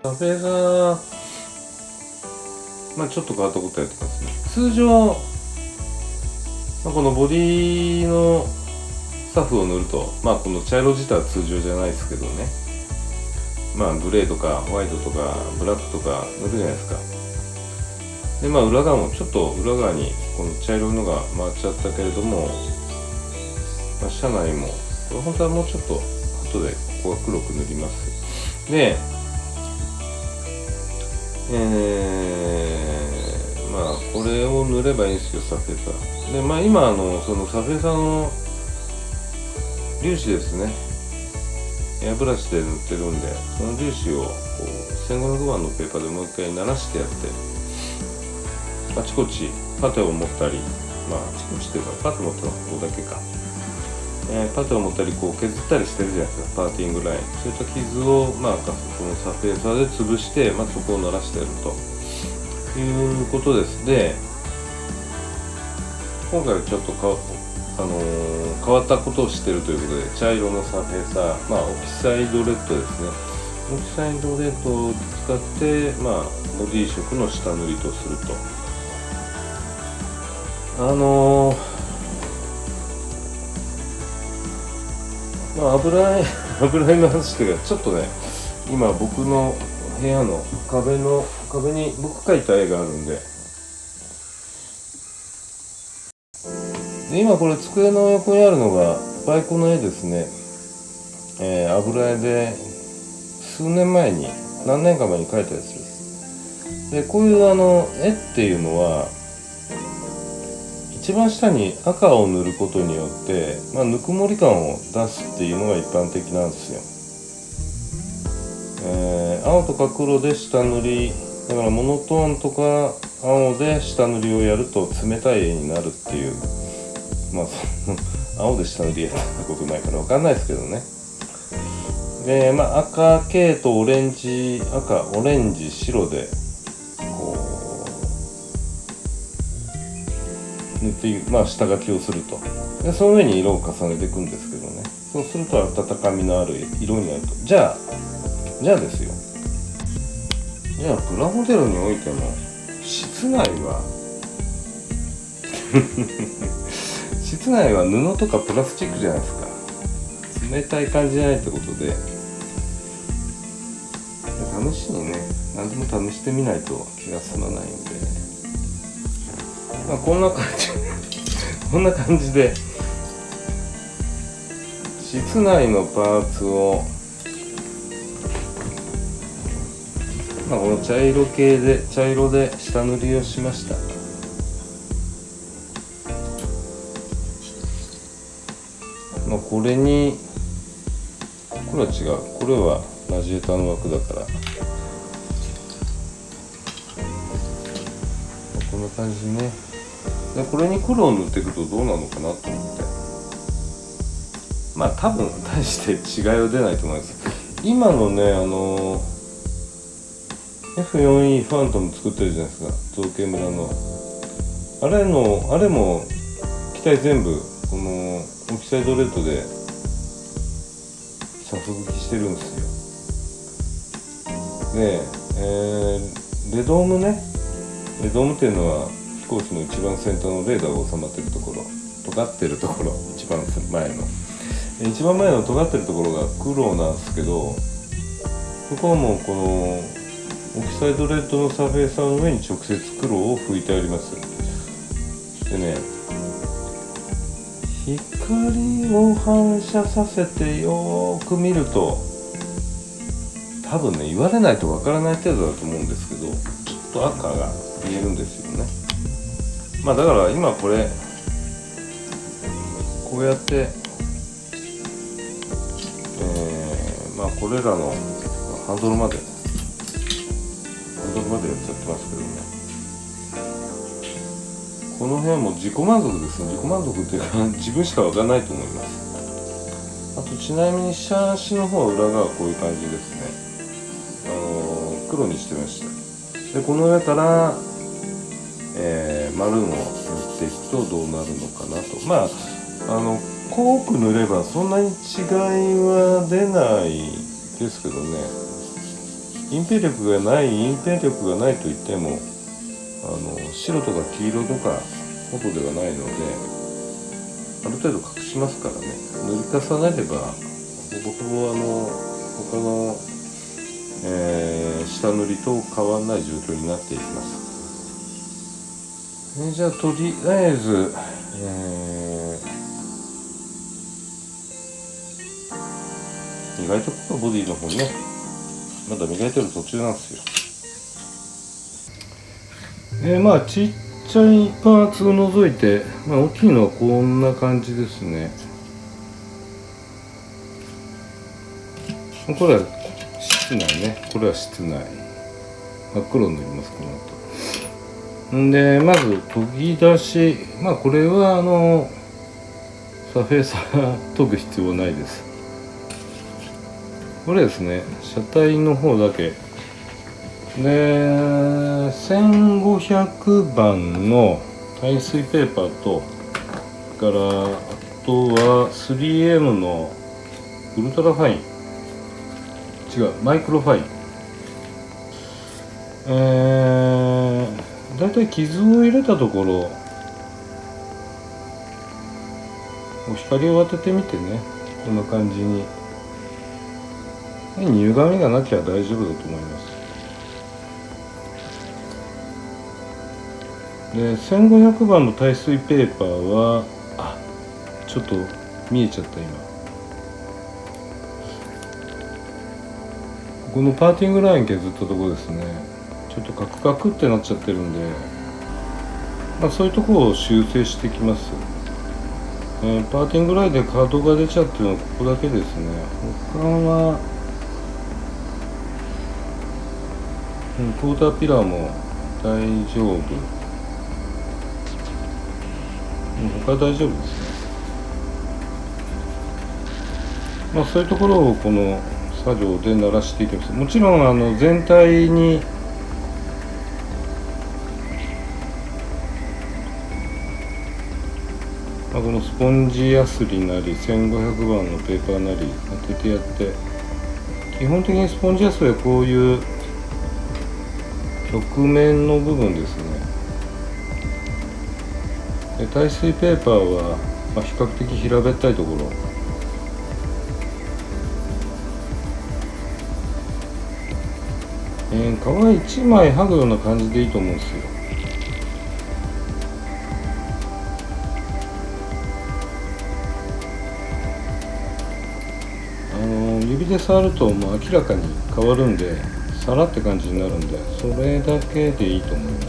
サフェザー、ちょっと変わったことやってますね。通常、このボディのサフを塗ると、この茶色自体は通常じゃないですけどね、グレーとかホワイトとかブラックとか塗るじゃないですか。で裏側もちょっと裏側にこの茶色のが回っちゃったけれども、車内もこれ本当はもうちょっと後でここは黒く塗ります。でこれを塗ればいいんですよ、サフェザーで。今そのサフェザーの粒子ですね、エアブラシで塗ってるんで、その粒子をこう1500番のペーパーでもう一回慣らしてやって、あちこちパテを持ったり、あちこちっていうかパテ持ったのここだけか、パテを持ったりこう削ったりしてるじゃないですか、パーティングライン。そういった傷をこのサフェザーで潰して、そこを慣らしてやるということです。で今回はちょっと変わったことをしているということで、茶色のサフェザー、オキサイドレッドですね。オキサイドレッドを使って、ボディ色の下塗りとすると、油絵の話というか、ちょっとね、今僕の部屋の壁に僕描いた絵があるんで、今これ机の横にあるのがバイクの絵ですね。油絵で何年か前に描いたやつです。でこういう絵っていうのは一番下に赤を塗ることによって、ぬくもり感を出すっていうのが一般的なんですよ。青とか黒で下塗りだから、モノトーンとか青で下塗りをやると冷たい絵になるっていう、青で下塗りやったことないから分かんないですけどね。で赤系とオレンジ白でこう塗って下書きをすると。でその上に色を重ねていくんですけどね。そうすると温かみのある色になると。じゃあですよ、プラモデルにおいても室内は室内は布とかプラスチックじゃないですか。冷たい感じじゃないってことで、試しにね、何でも試してみないと気が済まないんでね。こんな感じで室内のパーツをこの茶色で下塗りをしました。これは違う。これはラジエーターの枠だから、こんな感じね。でこれに黒を塗っていくとどうなのかなと思って、多分大して違いは出ないと思います。今のねF4E ファントム作ってるじゃないですか、造形村のあれも機体全部このオキサイドレッドでサフ吹きしてるんですよ。で、レドームっていうのは飛行機の一番先端のレーダーが収まってるところ、尖ってるところ、一番前の尖ってるところが黒なんですけど、そこはもうこのオキサイドレッドのサフェーサーの上に直接黒を拭いてあります。でね、光を反射させてよーく見ると、多分ね、言われないとわからない程度だと思うんですけど、ちょっと赤が見えるんですよね。だから今こうやってこれらのハンドルまでやっちゃってますけどね。この辺も自己満足ですね。自己満足っていうか自分しか分からないと思います。あとちなみにシャーシの方は裏側こういう感じですね。黒にしてました。でこの上から、マルーンを塗っていくとどうなるのかなと。濃く塗ればそんなに違いは出ないですけどね。隠蔽力がないと言っても白とか黄色とかほどではないので、ある程度隠しますからね。塗り重ねればほぼほぼ他の、下塗りと変わらない状況になっていきます。じゃあとりあえず、磨いておくか。ボディの方ね、まだ磨いてる途中なんですよ。まあちっちゃいパーツを除いて、大きいのはこんな感じですね。これは室内ね。これは室内。真っ黒になります、この後。んで、まず研ぎ出し。これはサフェーサー研ぐ必要ないです。これですね、車体の方だけで、1500番の耐水ペーパーと、あとは 3M のウルトラファイン、マイクロファイン、だいたい傷を入れたところ光を当ててみてね、こんな感じに歪みがなきゃ大丈夫だと思います。で、1500番の耐水ペーパーはちょっと見えちゃった。今このパーティングライン削ったところですね、ちょっとカクカクってなっちゃってるんで、そういうところを修正していきます。パーティングラインで角が出ちゃってるのはここだけですね。他はクォーターピラーも大丈夫。他は大丈夫ですね。そういうところをこの作業で鳴らしていきます。もちろん全体にこのスポンジヤスリなり1500番のペーパーなり当ててやって、基本的にスポンジヤスリはこういう曲面の部分ですね。で、耐水ペーパーは、比較的平べったいところ、皮1枚剥ぐような感じでいいと思うんですよ。指で触るともう明らかに変わるんで、皿って感じになるんで、それだけでいいと思います。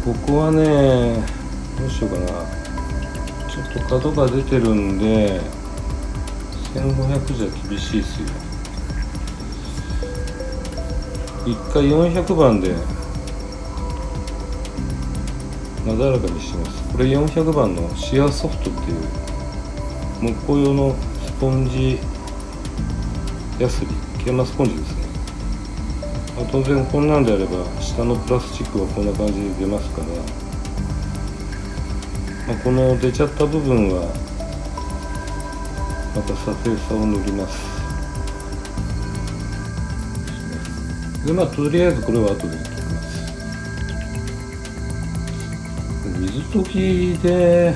ここはね、どうしようかな。ちょっと角が出てるんで1500じゃ厳しいですよ。一回400番でなだらかにします。これ400番のシアーソフトっていう木工用のスポンジヤスリ、ケーマスポンジですね。当然こんなんであれば下のプラスチックはこんな感じで出ますから、この出ちゃった部分はまたサフェーサーを塗ります。で、とりあえずこれは後でいきます。水溶きで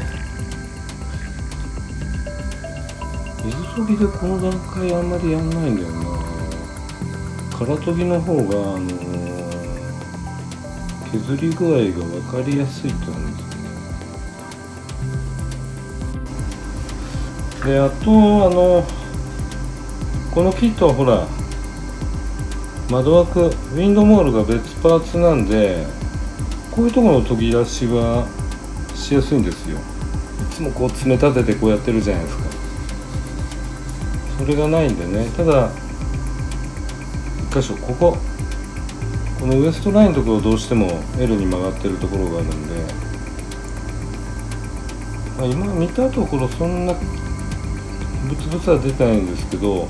この段階あんまりやんないんだよな。空研ぎの方が削り具合が分かりやすいってなんですね。で、あとこのキットはほら窓枠、ウィンドモールが別パーツなんで、こういうところの研ぎ出しはしやすいんですよ。いつもこう爪立ててこうやってるじゃないですか。それがないんでね。ただ一箇所、このウエストラインのところどうしても L に曲がってるところがあるんで、今見たところそんなブツブツは出てないんですけど、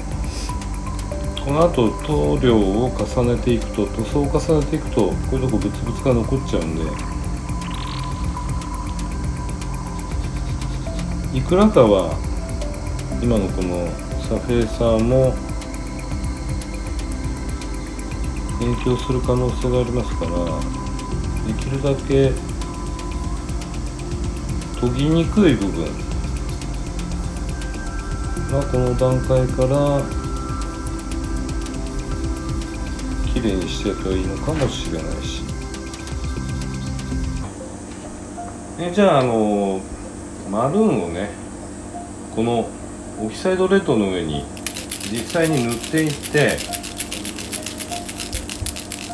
この後塗料を重ねていくと、塗装を重ねていくとこういうとこブツブツが残っちゃうんで、いくらかは今のこのサフェーサーも影響する可能性がありますから、できるだけ研ぎにくい部分がこの段階からきれいにしていけばいいのかもしれないし、じゃあマルーンをね、このオキサイドレッドの上に実際に塗っていって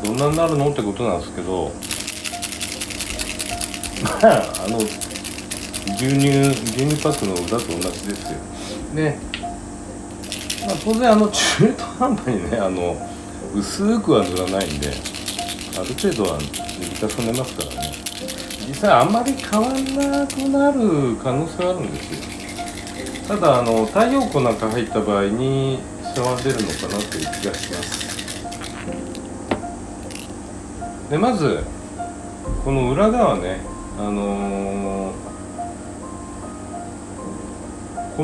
どんなになるのってことなんですけど、まあ牛乳パックの裏と同じですよ。で、まあ、当然中途半端にね薄くは塗らないんで、ある程度は塗り重ねますからね。実際あんまり変わらなくなる可能性があるんですよ。ただ太陽光なんか入った場合に差は出るのかなという気がします。でまずこの裏側ね、こ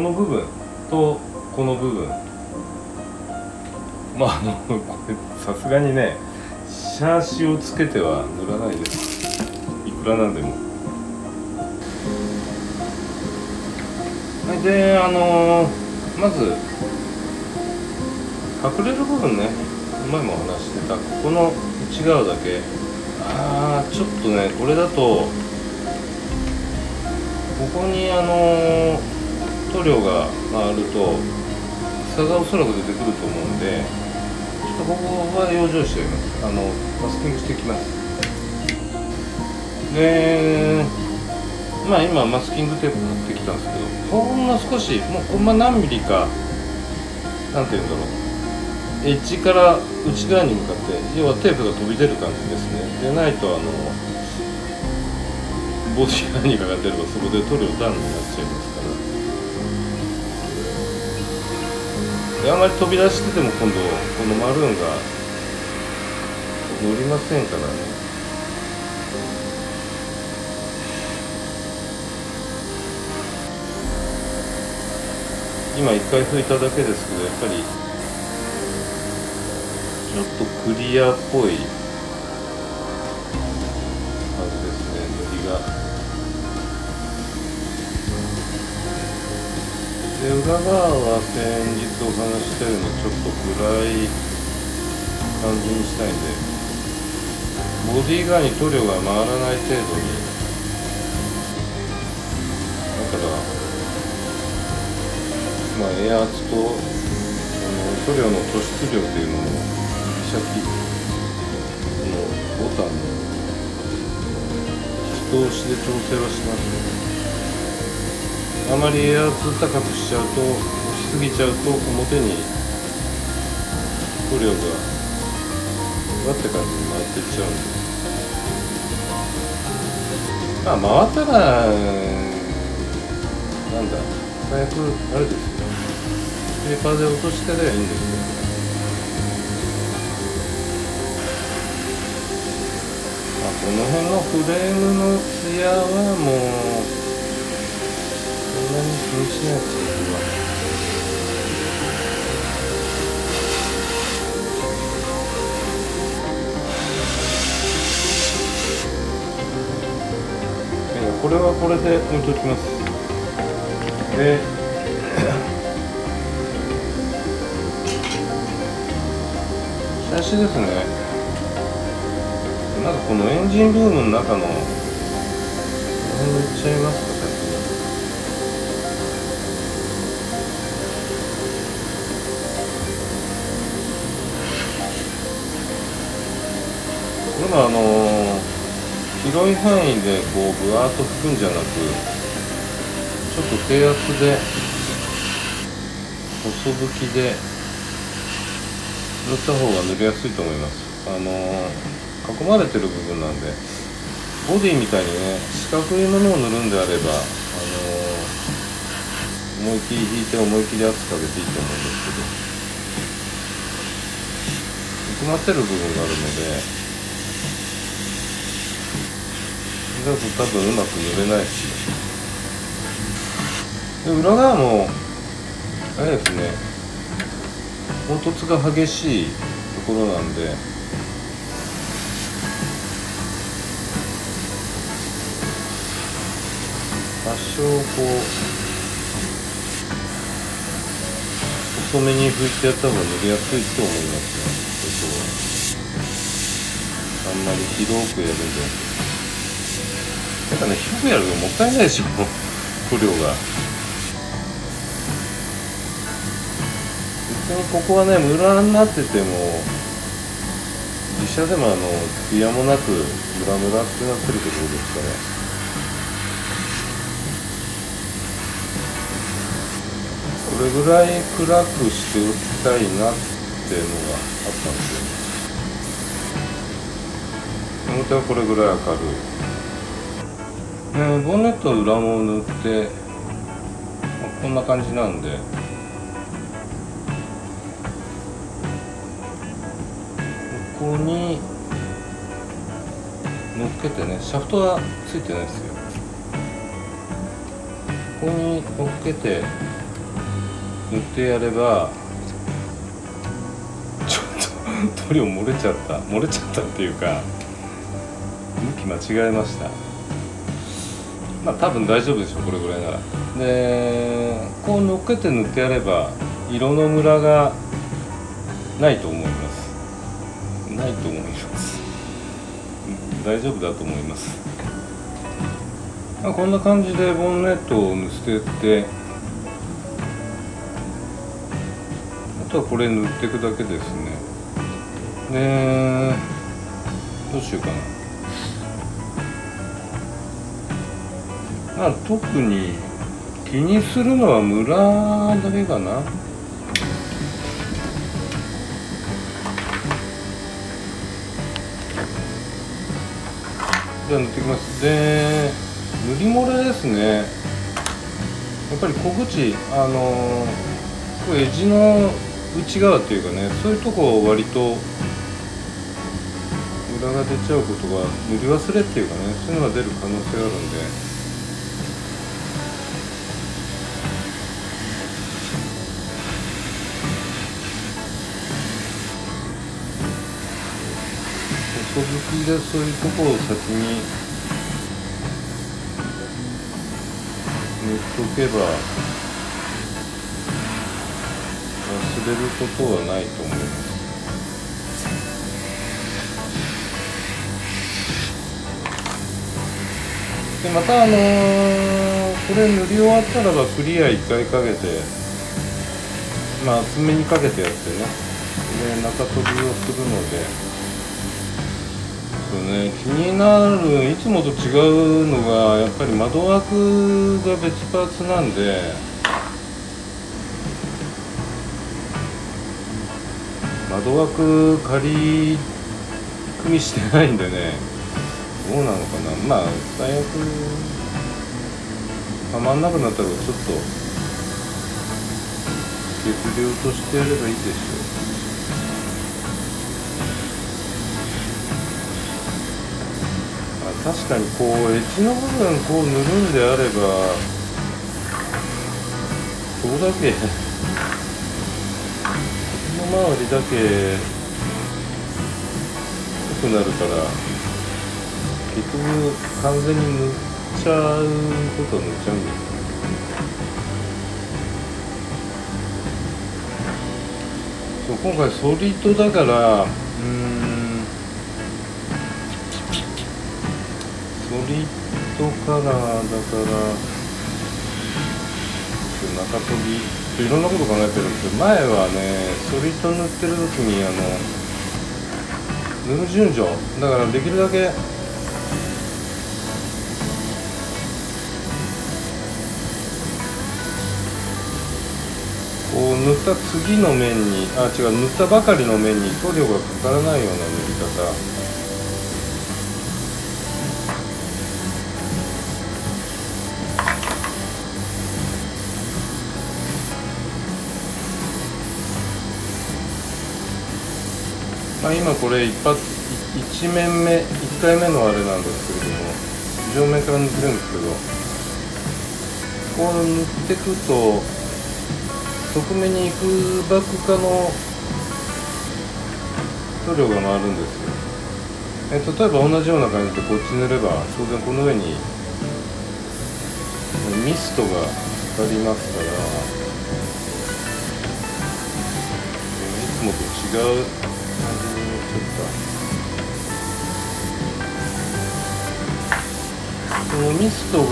の部分とこの部分、まあこれさすがにねシャーシをつけては塗らないです、いくらなんでも。でまず隠れる部分ね、前も話してたここの内側だけ、ちょっとねこれだとここに塗料が回ると差がおそらく出てくると思うんで、ちょっとここは養生しております。マスキングしていきます。でまあ今マスキングテープ買ってきたんですけど、ほんの少しもうコンマ何ミリか、なんていうんだろう、エッジから内側に向かって要はテープが飛び出る感じですね。でないと帽子が何かが出ればそこで塗料ダウンになっちゃいますから。であまり飛び出してても今度このマルーンが乗りませんからね。今一回拭いただけですけど、やっぱりちょっとクリアっぽい感じですね、塗りが。で裏側は先日お話ししたようにちょっと暗い感じにしたいんで、ボディ側に塗料が回らない程度に、だからエア圧と塗料の突出量というのも指先のボタンの人押しで調整はします。あまりエア圧高くしちゃうと、押しすぎちゃうと表に塗料がわって感じに回っていっちゃうんで、回ったらなんだ最悪あれですよ、ペーパーで落としてりゃいいんですよ。この辺のフレームのツヤはもうそんなに気にしないですよ、僕は。これはこれで置いときます。でシャーシですね。まずこのエンジンルームの中のこの辺塗っちゃいますか、先に。でも広い範囲でこうぶわーっと拭くんじゃなく、ちょっと低圧で細拭きで塗った方が塗りやすいと思います。囲まれてる部分なんで、ボディみたいにね四角いものを塗るんであれば、思い切り引いて思い切り圧かけていいと思うんですけど、含まってる部分があるのでだと多分うまく塗れないし、で裏側もあれですね、凹凸が激しいところなんで、多少こう遅めに拭いてやった方が塗りやすいと思いますね。あんまり広くやるんじゃなくて、なんかね、広くやるのもったいないでしょ塗料が。別にここはね、ムラになってても自社でもツヤもなくムラムラってなってるところですから、これぐらい暗くしておきたいなっていうのがあったんですよ。表はこれぐらい明るい、ボンネットの裏も塗って、こんな感じなんで、ここに乗っけてね、シャフトはついてないですよ。ここに乗っけて塗ってやれば、ちょっと塗料漏れちゃったっていうか、向き間違えました。まあ多分大丈夫でしょう、これぐらいなら。でこう乗っけて塗ってやれば色のムラがないと思います。大丈夫だと思います。こんな感じでボンネットを捨てて、あとはこれ塗っていくだけですね。でどうしようかな。特に気にするのはムラだけかな。じゃあ塗っていきます。で塗り漏れですね。やっぱり小口エッジの内側っていうかね、そういうとこを割とムラが出ちゃうことが、塗り忘れっていうかね、そういうのが出る可能性があるんで、細拭きでそういうところを先に塗っとけば忘れることはないと思います。でまたこれ塗り終わったらばクリア1回かけて、厚めにかけてやってね、で中飛びをするので、気になる、いつもと違うのがやっぱり窓枠が別パーツなんで、窓枠仮組みしてないんでね、どうなのかな。最悪はまんなくなったらちょっと削り落としてやればいいでしょう。確かにこうエッジの部分こう塗るんであれば、ここだけこの周りだけ濃くなるから、結局完全に塗っちゃうことは塗っちゃうんですよね。そう、今回ソリッドだからソリッドカラーだから中飛びいろんなこと考えてるんですけど、前はねソリッド塗ってる時に塗る順序だから、できるだけこう塗った次の面に塗ったばかりの面に塗料がかからないような塗り方。今これ1面目1回目のあれなんですけれども、上面から塗ってるんですけど、こう塗っていくと側面に行くバック化の塗料が回るんですよ。例えば同じような感じでこっち塗れば当然この上にミストがかかりますから、いつもと違う感じになっちゃった。このミストが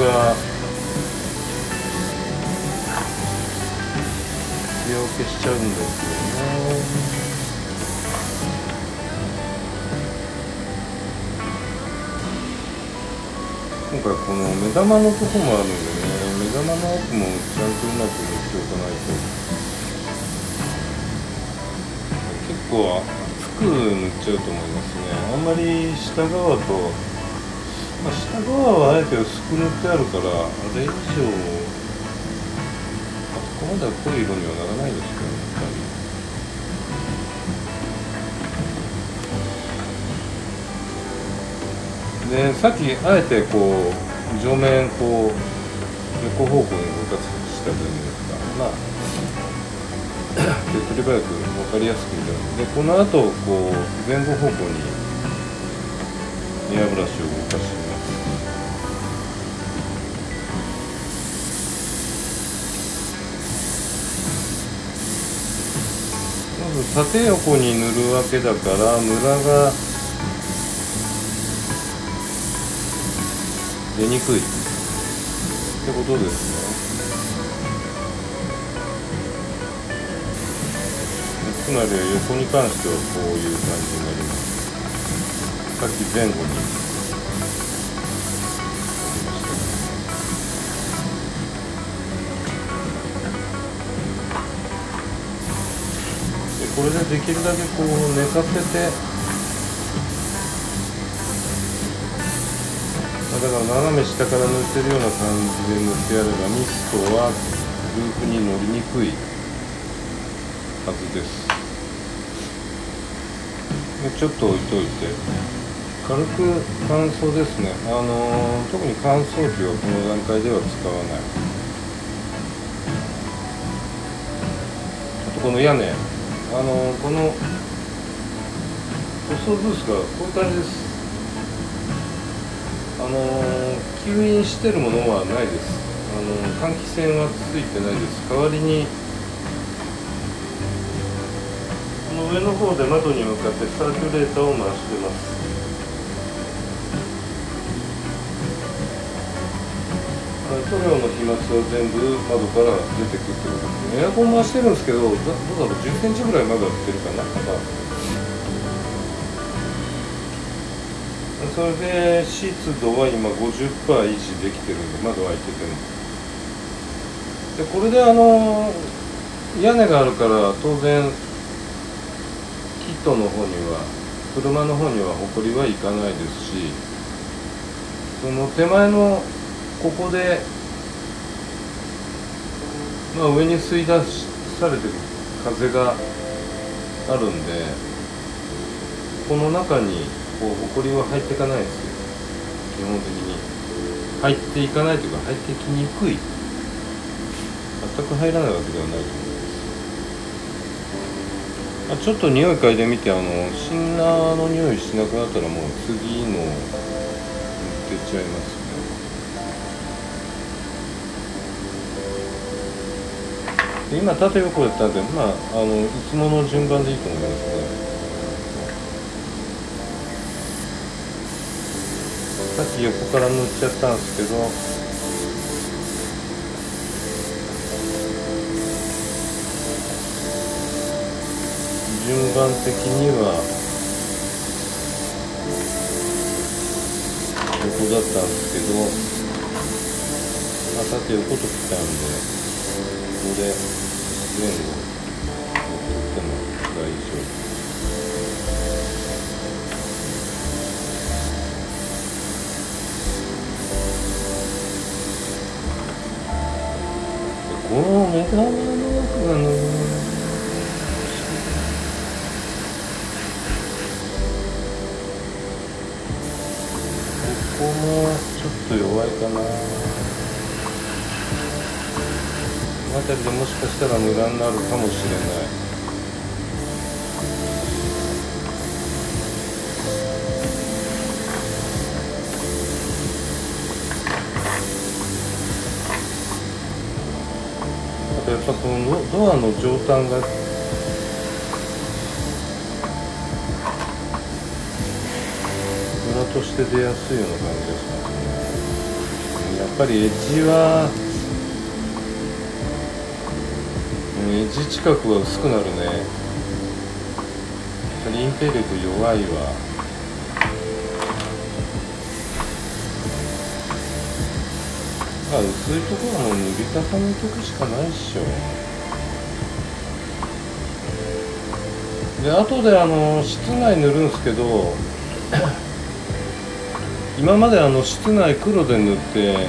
艶を消しちゃうんですよね。今回この目玉のとこもあるんでね、目玉の奥もちゃんとうまく塗っておかないと結構服塗っちゃうと思いますね。あんまり下側と、下側はあえて薄く塗ってあるからあれ以上そこまでは濃い色にはならないですけどね。でさっきあえてこう上面こう横方向に動かしたじゃないですか。手っ取り早く分かりやすくみたいなので、この後こう前後方向にエアブラシを動かします。まず縦横に塗るわけだからムラが出にくいってことですね。つまり横に関してはこういう感じになります。さっき前後にでこれでできるだけこう寝かせて、だから斜め下から塗ってるような感じで塗ってやればミストはループに乗りにくいはずです。でちょっと置いといて軽く乾燥ですね。特に乾燥機はこの段階では使わない。あとこの屋根、この塗装ブースがこういう感じです。吸引してるものはないです。換気扇はついてないです。代わりにこの上の方で窓に向かってサーキュレーターを回してます。塗料の飛沫は全部窓から出てくってことですね。エアコン回してるんですけど、どうだろう、10センチぐらい窓が出てるかな。それで湿度は今 50% 維持できてるんで、窓開いてても。でこれで屋根があるから当然キットの方には、車の方にはホコリはいかないですし、その手前のここで、上に吸い出されてる風があるんで、この中にこうホコリは入っていかないですよ。基本的に入っていかないというか、入ってきにくい、全く入らないわけではないと思います。ちょっと匂い嗅いでみて、シンナーの匂いしなくなったらもう次の塗ってっちゃいますね。で今縦横やったんで、いつもの順番でいいと思いますね。さっき横から塗っちゃったんですけど、順番的には横だったんですけど、縦横ときたんで、ここで前後塗っても大丈夫。この目玉の奥が塗る、ここもちょっと弱いかな。この辺りでもしかしたらムラになるかもしれない。あとやっぱこのドアの上端がムラとして出やすいような感じがしますね。やっぱりエッジはエッジ近くは薄くなるね。やっぱり隠蔽力弱いわ。薄いところはもう塗り重ねていくしかないっしょ。で後で室内塗るんすけど今まで室内黒で塗って違う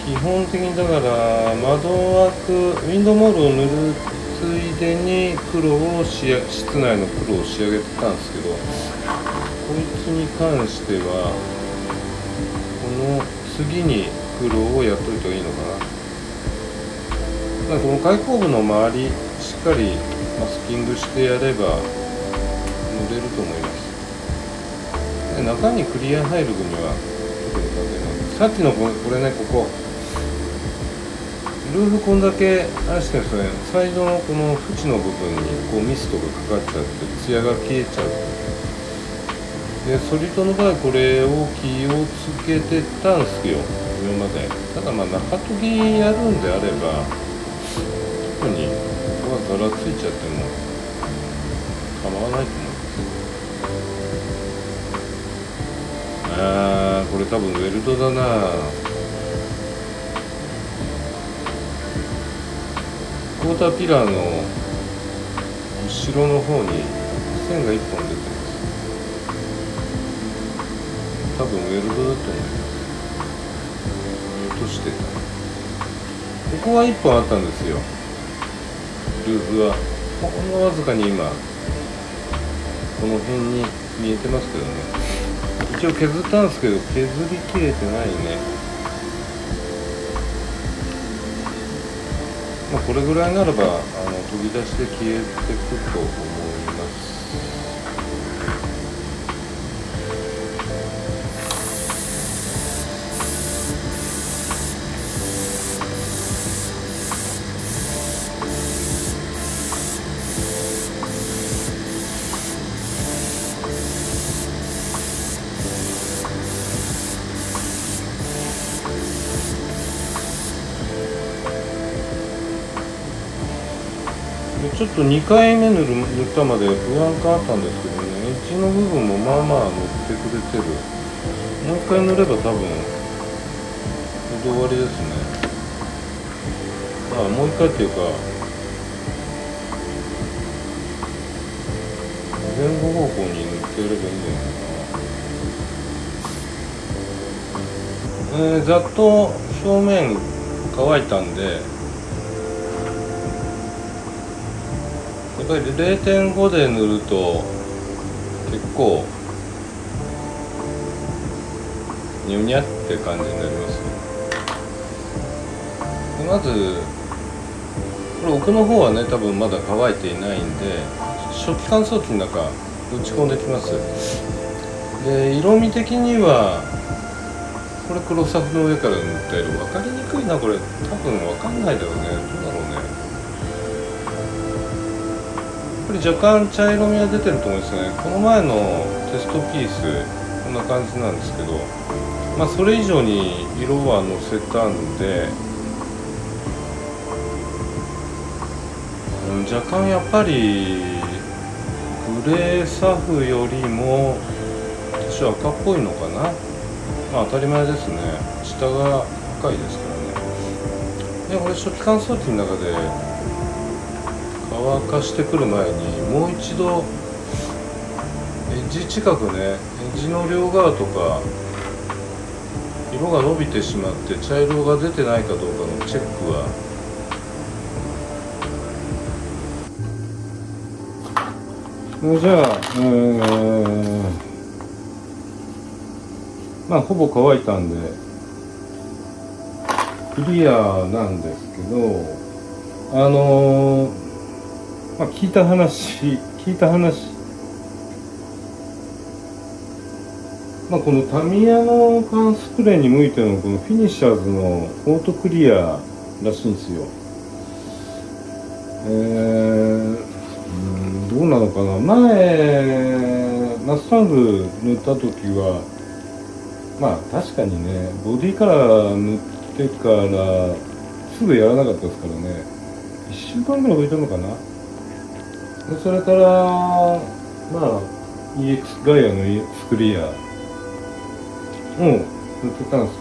基本的にだから窓枠ウィンドウモールを塗るついでに黒を室内の黒を仕上げてたんですけど、こいつに関してはこの次に黒をやっといた方がいいのかな。この開口部の周りしっかりマスキングしてやれば塗れると思います。で中にクリア入る分には特に関係ない。さっきのこれね、ここルーフこんだけあれしてるんですよね。サイドのこの縁の部分にこうミストがかかっちゃってツヤが消えちゃう。でソリッドの場合これを気をつけてたんすよ今まで。ただ中研ぎやるんであれば特にここがガラついちゃっても構わないと思います。これ多分ウェルドだな。クォーターピラーの後ろの方に線が1本出てます。多分ウェルドだと思います。落としてた。ここは1本あったんですよ。ルーフはほんのわずかに今この辺に見えてますけどね。一応削ったんですけど削りきれてないね。これぐらいならば飛び出して消えてくと思います。ちょっと2回目塗ったまで不安感あったんですけどね、エッジの部分もまあまあ塗ってくれてる。もう1回塗れば多分終わりですね。もう1回っていうか前後方向に塗ってやればいいんじゃないかな。ざっと表面乾いたんでやっぱり 0.5 で塗ると結構ニュニャって感じになりますね。でまずこれ奥の方はね多分まだ乾いていないんで初期乾燥機の中打ち込んできます。で色味的にはこれ黒サフの上から塗った色分かりにくいな。これ多分分かんないだろうね。どうだろうね。これ若干茶色みが出てると思うんですよね。この前のテストピースこんな感じなんですけど、それ以上に色はのせたんで、若干やっぱりグレーサフよりも私は赤っぽいのかな。当たり前ですね。下が赤いですからね。でこれ初期乾燥機の中で乾かしてくる前にもう一度エッジ近くね、エッジの両側とか色が伸びてしまって茶色が出てないかどうかのチェックはじゃあほぼ乾いたんでクリアなんですけど、聞いた話このタミヤの缶スプレーに向いてのこのフィニッシャーズのオートクリアらしいんですよ。どうなのかな。前マスタード塗った時は確かにね、ボディカラー塗ってからすぐやらなかったですからね。1週間ぐらい置いたのかな。それからEX ガイアの EX クリアを塗ってたんです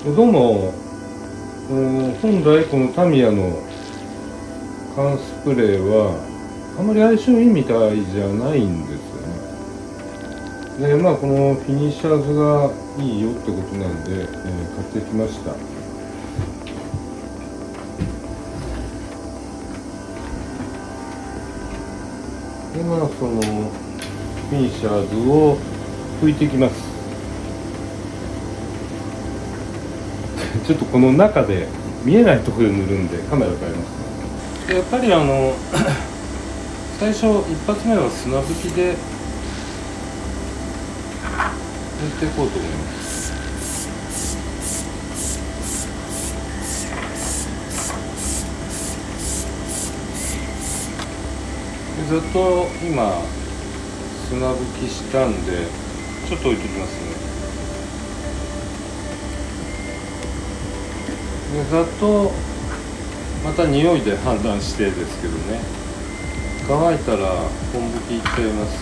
けど、どうも本来このタミヤの缶スプレーはあまり相性いいみたいじゃないんですよね。でこのフィニッシャーズがいいよってことなんで、買ってきました。でそのフィニッシャーズを拭いていきます。ちょっとこの中で見えないところで塗るんでカメラ変えます。でやっぱり最初一発目は砂拭きで塗っていこうと思います。でずっと今砂拭きしたんでちょっと置いときますね。でざっとまた匂いで判断してですけどね、乾いたら本拭きいっちゃいます。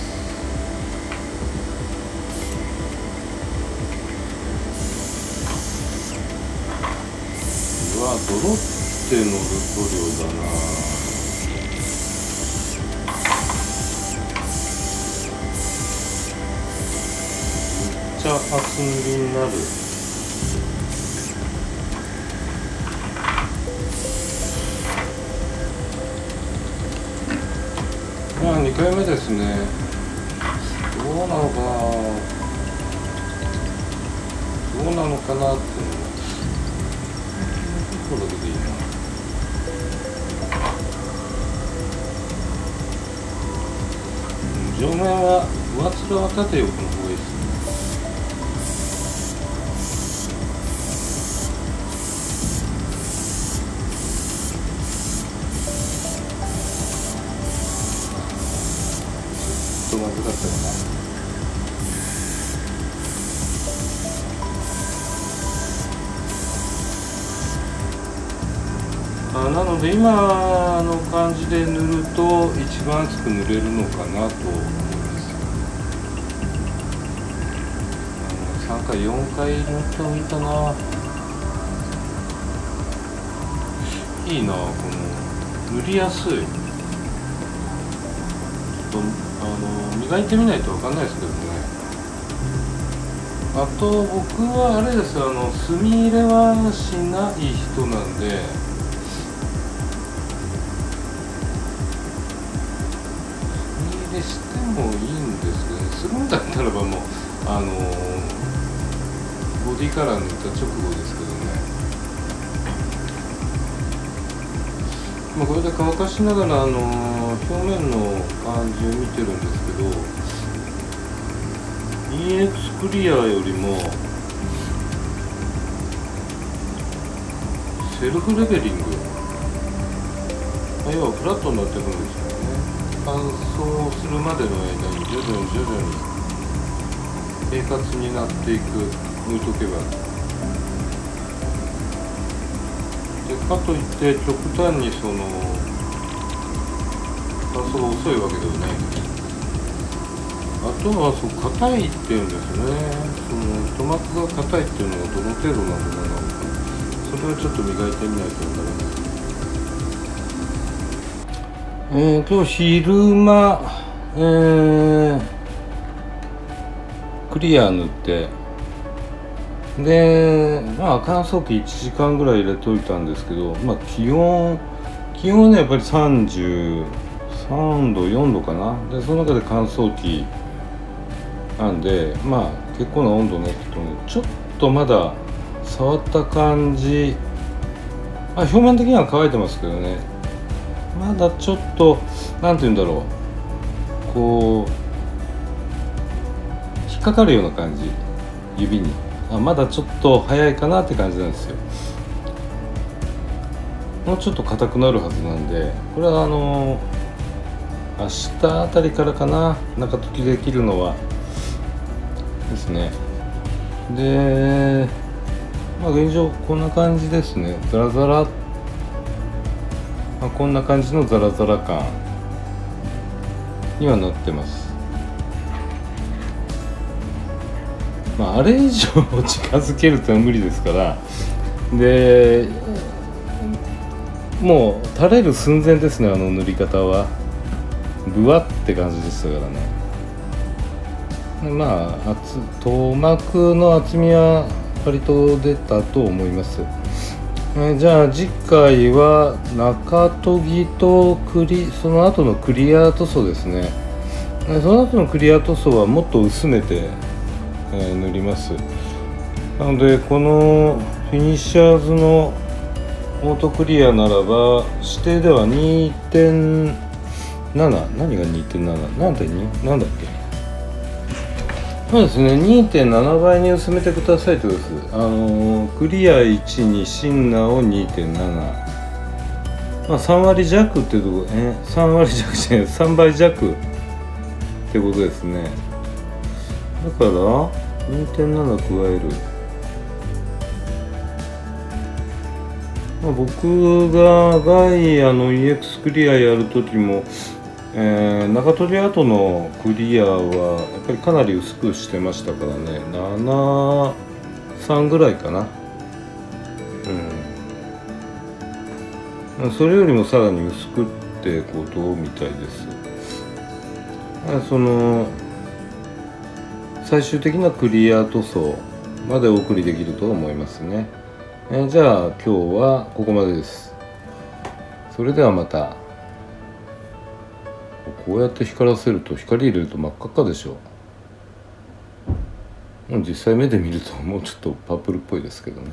うわ、ドロっての塗料だな。めっちゃ厚塗りになる。2回目ですね。どうなのかなっていうのところだけでいいな。上面は上面は縦横の方がいいですね。ちょっとまずかったかな。なので今の感じで塗ると一番厚く塗れるのかなと思います。3回4回塗った方がいいかな。いいな、この塗りやすい。磨いてみないと分かんないですけどね。あと僕はあれです、墨入れはしない人なんで、してもいいんですけどね。するんだったらばもうボディカラー塗った直後ですけどね。これで乾かしながら表面の感じを見てるんですけど、 EX クリアよりもセルフレベリング、要はフラットになってくるんですよね。乾燥するまでの間に徐々に平滑になっていく、置いとけば。でかといって極端に乾燥が遅いわけではないので、あとは硬いっていうんですね。塗膜が硬いっていうのがどの程度なものなのか、それはちょっと磨いてみないとわからない。今日昼間、クリア塗って、で乾燥機1時間ぐらい入れといたんですけど、気温はねやっぱり33度4度かな。でその中で乾燥機なんで結構な温度になってるので、ちょっとまだ触った感じ、表面的には乾いてますけどね、まだちょっとなんていうんだろう、こうっかかるような感じ、指にまだちょっと早いかなって感じなんですよ。もうちょっと硬くなるはずなんで、これは明日あたりからかな、中解きできるのはですね。で現状こんな感じですね。ザラザラ、こんな感じのザラザラ感にはなってます。あれ以上近づけるとは無理ですから、でもう垂れる寸前ですね。塗り方はブワって感じでしたからね。塗膜の厚みは割と出たと思います。じゃあ次回は中研ぎとその後のクリア塗装ですね。その後のクリア塗装はもっと薄めて、塗ります。なのでこのフィニッシャーズのオートクリアならば指定では 2.7 何が 2.7 なんだっけ。そうですね、 2.7 倍に薄めてくださいということです。クリア1にシンナーを 2.7、3割弱っていうところ、3割弱じゃない、3倍弱ってことですね。だから 2.7 加える、僕がガイアの EX クリアやるときも、中取り後のクリアはやっぱりかなり薄くしてましたからね。73ぐらいかな。それよりもさらに薄くってことみたいです。最終的なクリア塗装までお送りできると思いますね。じゃあ今日はここまでです。それではまた。こうやって光らせると、光入れると真っ赤っかでしょ。実際目で見るともうちょっとパープルっぽいですけどね。